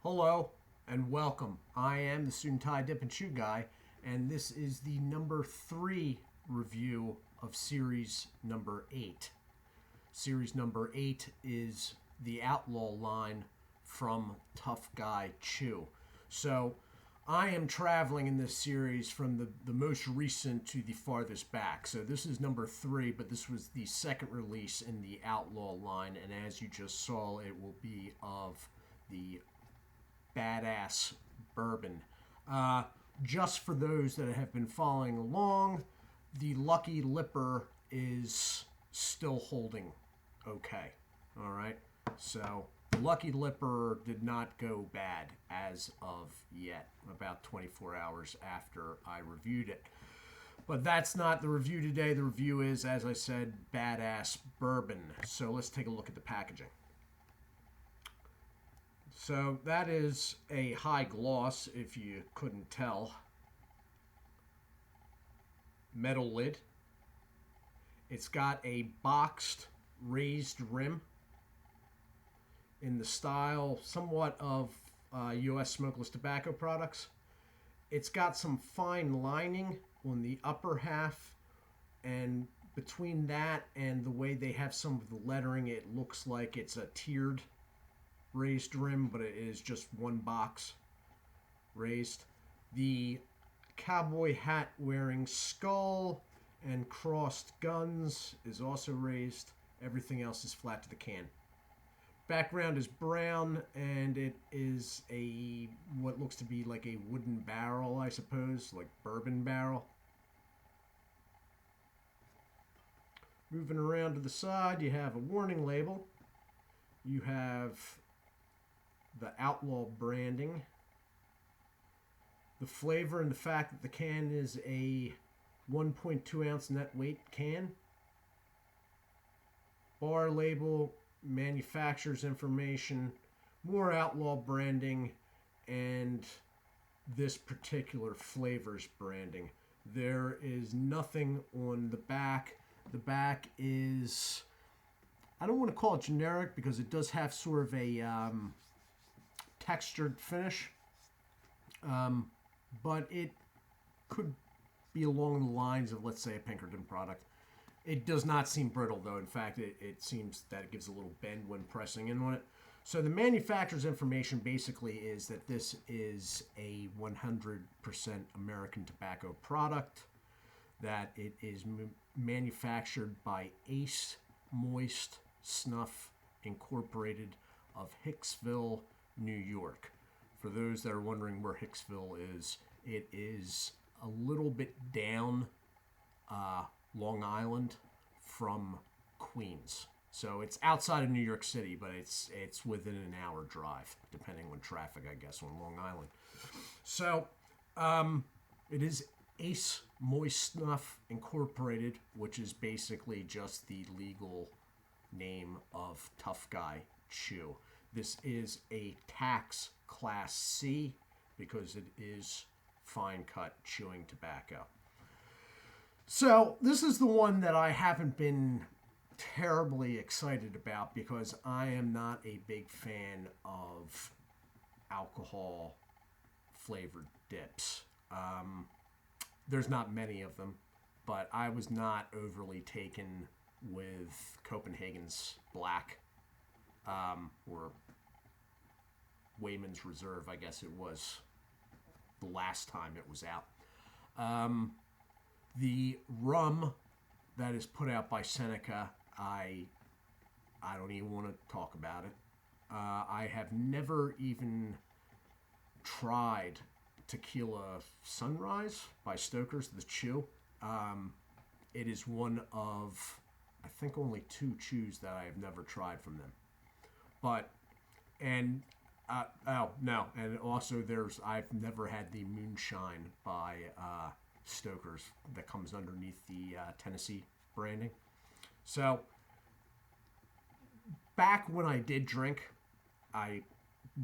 Hello and welcome. I am the Suit&Tie Dip&ChewGuy, and this is the number 3 review of series number 8. Series number 8 is the Outlaw line from Tough Guy Chew. So I am traveling in this series from the most recent to the farthest back. So this is number 3, but this was the second release in the Outlaw line, and as you just saw, it will be of the badass bourbon. Just for those that have been following along, the Lucky Lipper is still holding okay. All right. So the Lucky Lipper did not go bad as of yet, about 24 hours after I reviewed it. But that's not the review today. The review is, as I said, badass bourbon. So let's take a look at the packaging. So that is a high gloss, if you couldn't tell. Metal lid. It's got a boxed raised rim in the style somewhat of U.S. smokeless tobacco products. It's got some fine lining on the upper half, and between that and the way they have some of the lettering, it looks like it's a tiered raised rim, but it is just one box raised. The cowboy hat wearing skull and crossed guns is also raised. Everything else is flat to the can. Background is brown, and it is a what looks to be like a wooden barrel, I suppose, like bourbon barrel. Moving around to the side, you have a warning label. You have the Outlaw branding, the flavor, and the fact that the can is a 1.2 ounce net weight can. Bar label, manufacturer's information, more Outlaw branding, and this particular flavor's branding. There is nothing on the back. The back is, I don't want to call it generic because it does have sort of a textured finish, but it could be along the lines of, let's say, a Pinkerton product. It does not seem brittle, though. In fact, it seems that it gives a little bend when pressing in on it. So the manufacturer's information basically is that this is a 100% American tobacco product, that it is manufactured by Ace Moist Snuff Incorporated of Hicksville, New York. For those that are wondering where Hicksville is, it is a little bit down Long Island from Queens. So it's outside of New York City, but it's within an hour drive, depending on traffic, I guess, on Long Island. So it is Ace Moist Snuff Incorporated, which is basically just the legal name of Tough Guy Chew. This is a tax class C because it is fine cut chewing tobacco. So this is the one that I haven't been terribly excited about because I am not a big fan of alcohol flavored dips. There's not many of them, but I was not overly taken with Copenhagen's Black, or Wayman's Reserve, I guess it was the last time it was out. The rum that is put out by Seneca, I don't even want to talk about it. I have never even tried Tequila Sunrise by Stoker's, the Chew. It is one of, I think, only 2 chews that I have never tried from them. But, and also I've never had the Moonshine by Stoker's that comes underneath the Tennessee branding. So, back when I did drink, I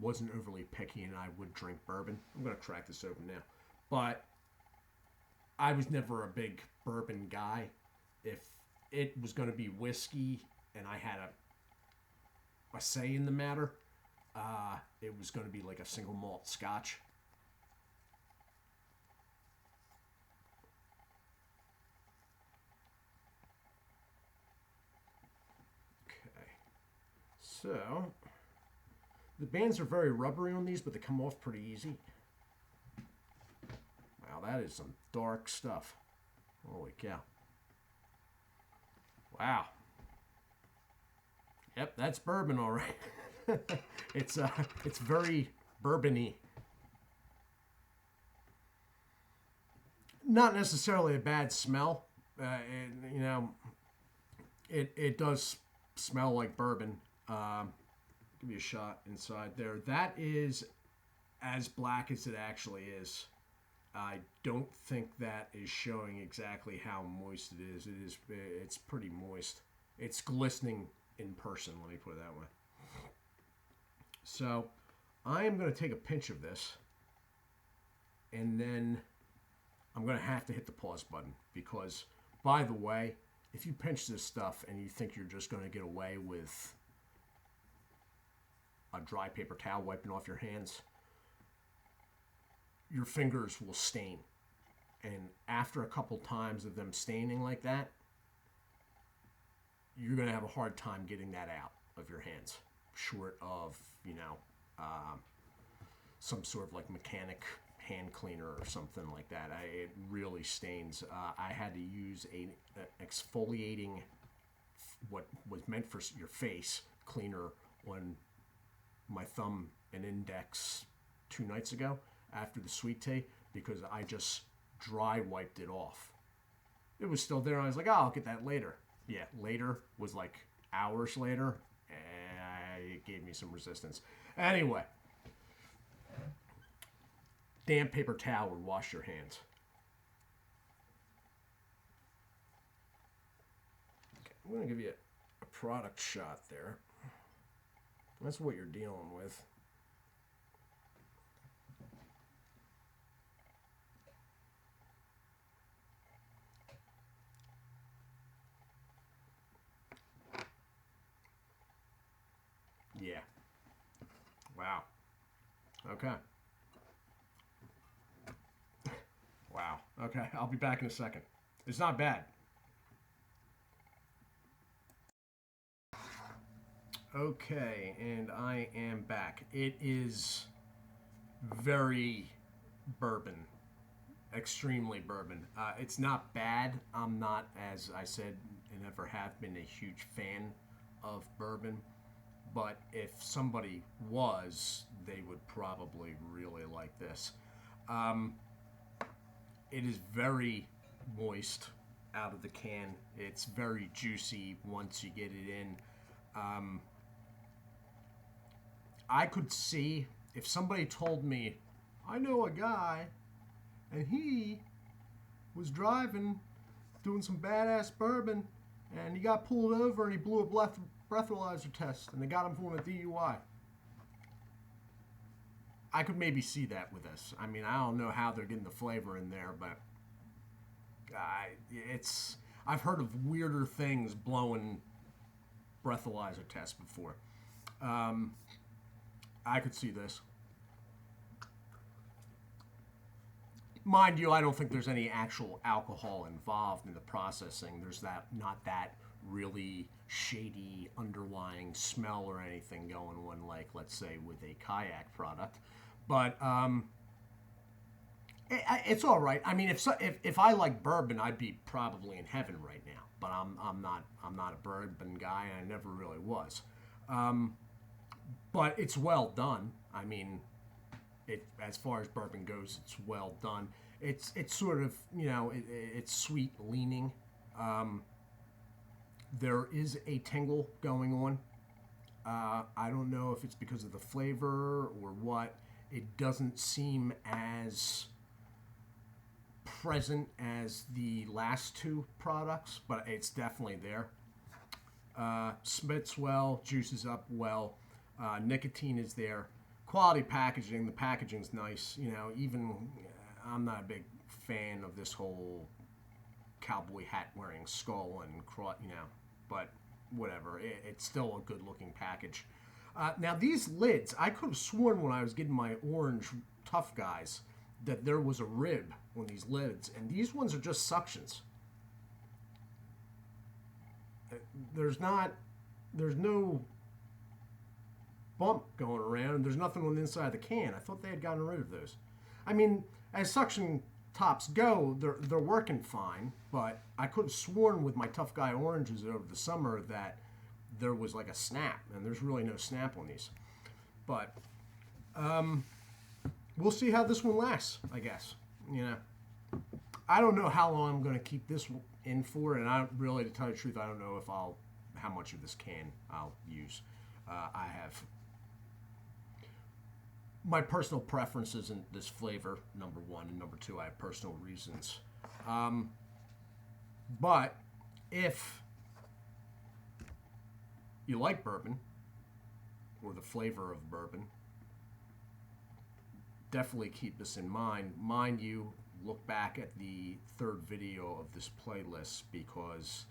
wasn't overly picky and I would drink bourbon. I'm going to crack this open now. But I was never a big bourbon guy. If it was going to be whiskey and I had a say in the matter, it was going to be like a single malt Scotch. Okay, so the bands are very rubbery on these, but they come off pretty easy. Wow, that is some dark stuff. Holy cow. Wow. Yep, that's bourbon, all right. It's very bourbon-y. Not necessarily a bad smell. It does smell like bourbon. Give you a shot inside there. That is as black as it actually is. I don't think that is showing exactly how moist it is. It's pretty moist. It's glistening in person, let me put it that way. So I am going to take a pinch of this, and then I'm going to have to hit the pause button because, by the way, if you pinch this stuff and you think you're just going to get away with a dry paper towel wiping off your hands, your fingers will stain. And after a couple times of them staining like that, you're going to have a hard time getting that out of your hands, short of, some sort of like mechanic hand cleaner or something like that. It really stains. I had to use a exfoliating, what was meant for your face, cleaner on my thumb and index 2 nights ago after the Suit&Tie because I just dry wiped it off. It was still there. I was like, oh, I'll get that later. Yeah, later was like hours later, and it gave me some resistance. Anyway, damp paper towel would wash your hands. Okay, I'm going to give you a product shot there. That's what you're dealing with. Yeah. Wow. Okay. Wow. Okay, I'll be back in a second. It's not bad. Okay, and I am back. It is very bourbon. Extremely bourbon. It's not bad. I'm not, as I said, and ever have been, a huge fan of bourbon. But if somebody was, they would probably really like this. It is very moist out of the can. It's very juicy once you get it in. I could see if somebody told me, I know a guy, and he was driving, doing some badass bourbon, and he got pulled over and he blew a breathalyzer test, and they got him for a DUI. I could maybe see that with this. I mean, I don't know how they're getting the flavor in there, but I've heard of weirder things blowing breathalyzer tests before. I could see this. Mind you, I don't think there's any actual alcohol involved in the processing. There's not that really shady underlying smell or anything going on, like, let's say, with a kayak product. But it's all right. I mean, if I like bourbon, I'd be probably in heaven right now. But I'm not a bourbon guy, and I never really was. But it's well done. I mean, as far as bourbon goes, it's well done. It's sort of, it's sweet leaning. There is a tingle going on. I don't know if it's because of the flavor or what. It doesn't seem as present as the last 2 products, but it's definitely there. Spits well, juices up well. Nicotine is there. Quality packaging. The packaging's nice. Even I'm not a big fan of this whole cowboy hat wearing Skoal and but whatever. It's still a good looking package. Now these lids, I could have sworn when I was getting my orange Tough Guys that there was a rib on these lids, and these ones are just suctions. There's no bump going around, and there's nothing on the inside of the can. I thought they had gotten rid of those. I mean, as suction tops go, they're working fine, but I could have sworn with my Tough Guy oranges over the summer that there was like a snap, and there's really no snap on these. But we'll see how this one lasts, I guess. You know, I don't know how long I'm going to keep this in for, and I really, to tell you the truth, I don't know if how much of this can I'll use. I have my personal preference isn't this flavor, number one, and number two, I have personal reasons. But if you like bourbon, or the flavor of bourbon, definitely keep this in mind. Mind you, look back at the third video of this playlist, because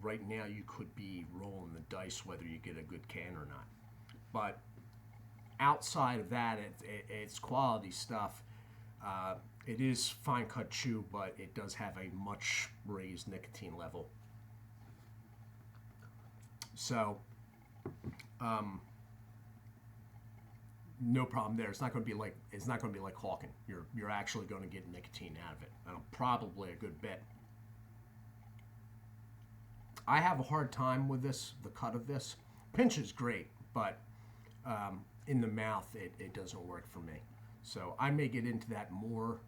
right now you could be rolling the dice whether you get a good can or not. But outside of that, it's quality stuff. It is fine cut chew, but it does have a much raised nicotine level. So, no problem there. It's not going to be like hawking. You're actually going to get nicotine out of it. Probably a good bit. I have a hard time with this, the cut of this. Pinch is great, but in the mouth, it doesn't work for me. So I may get into that more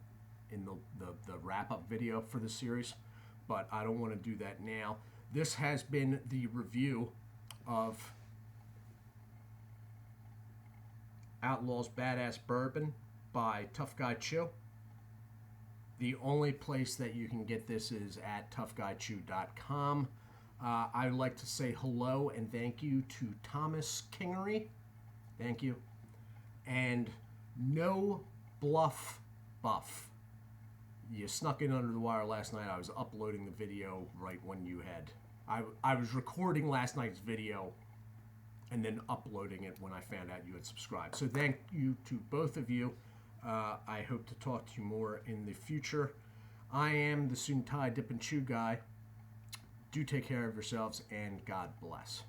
in the wrap-up video for the series, but I don't want to do that now. This has been the review of Outlaw's Badass Bourbon by Tough Guy Chew. The only place that you can get this is at toughguychew.com. I'd like to say hello and thank you to Thomas Kingery. Thank you. And No Bluff Buff. You snuck in under the wire last night. I was uploading the video right when you had... I was recording last night's video and then uploading it when I found out you had subscribed. So thank you to both of you. I hope to talk to you more in the future. I am the Suit&Tie Dip&ChewGuy. Do take care of yourselves, and God bless.